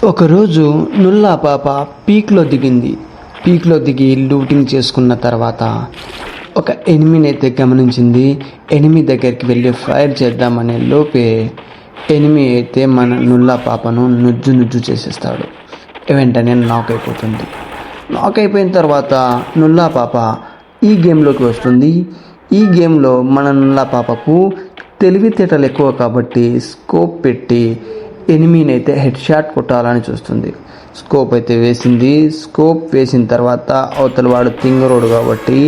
ఒకరోజు నుల్లా పాప పీక్లో దిగింది. పీక్లో దిగి లూటింగ్ చేసుకున్న తర్వాత ఒక ఎనిమిని అయితే గమనించింది. ఎనిమి దగ్గరికి వెళ్ళి ఫైర్ చేద్దామనే లోపే ఎనిమి అయితే మన నుల్లా పాపను నుజ్జు చేసేస్తాడు. వెంటనే నాక్ అయిపోతుంది. నాక్ అయిపోయిన తర్వాత నుల్లా పాప ఈ గేమ్లోకి వస్తుంది. ఈ గేమ్లో మన నుల్లా పాపకు తెలివితేటలు ఎక్కువ కాబట్టి స్కోప్ పెట్టి ఎనిమిని అయితే హెడ్ షాట్ కొట్టాలని చూస్తుంది. స్కోప్ అయితే వేసింది. స్కోప్ వేసిన తర్వాత అవతల వాడు తింగరోడు కాబట్టి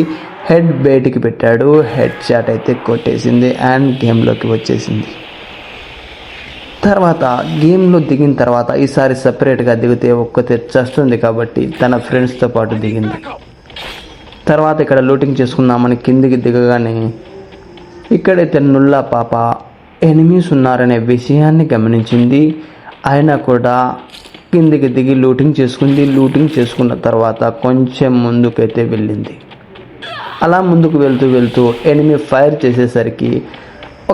హెడ్ బయటికి పెట్టాడు. హెడ్ షాట్ అయితే కొట్టేసింది అండ్ గేమ్లోకి వచ్చేసింది. తర్వాత గేమ్లో దిగిన తర్వాత ఈసారి సపరేట్గా దిగితే ఒక్కతే చస్తుంది కాబట్టి తన ఫ్రెండ్స్తో పాటు దిగింది. తర్వాత ఇక్కడ లూటింగ్ చేసుకుందామని కిందికి దిగగానే ఇక్కడైతే నుల్లా పాప ఎనిమీస్ ఉన్నారనే విషయాన్ని గమనించింది. అయినా కూడా కిందికి దిగి లూటింగ్ చేసుకుంది. లూటింగ్ చేసుకున్న తర్వాత కొంచెం ముందుకైతే వెళ్ళింది. అలా ముందుకు వెళ్తూ ఎనిమి ఫైర్ చేసేసరికి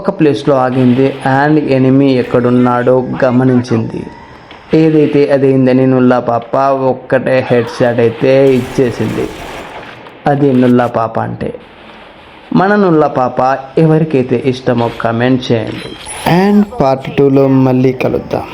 ఒక ప్లేస్లో ఆగింది అండ్ ఎనిమి ఎక్కడున్నాడో గమనించింది. ఏదైతే అదైందని నుల్లా పాప ఒక్కటే హెడ్ షాట్ అయితే ఇచ్చేసింది. అది నుల్లా పాప అంటే. మన నుల్లా పాప ఎవరికైతే ఇష్టమో కామెంట్ చేయండి అండ్ పార్ట్ 2లో మళ్ళీ కలుద్దాం.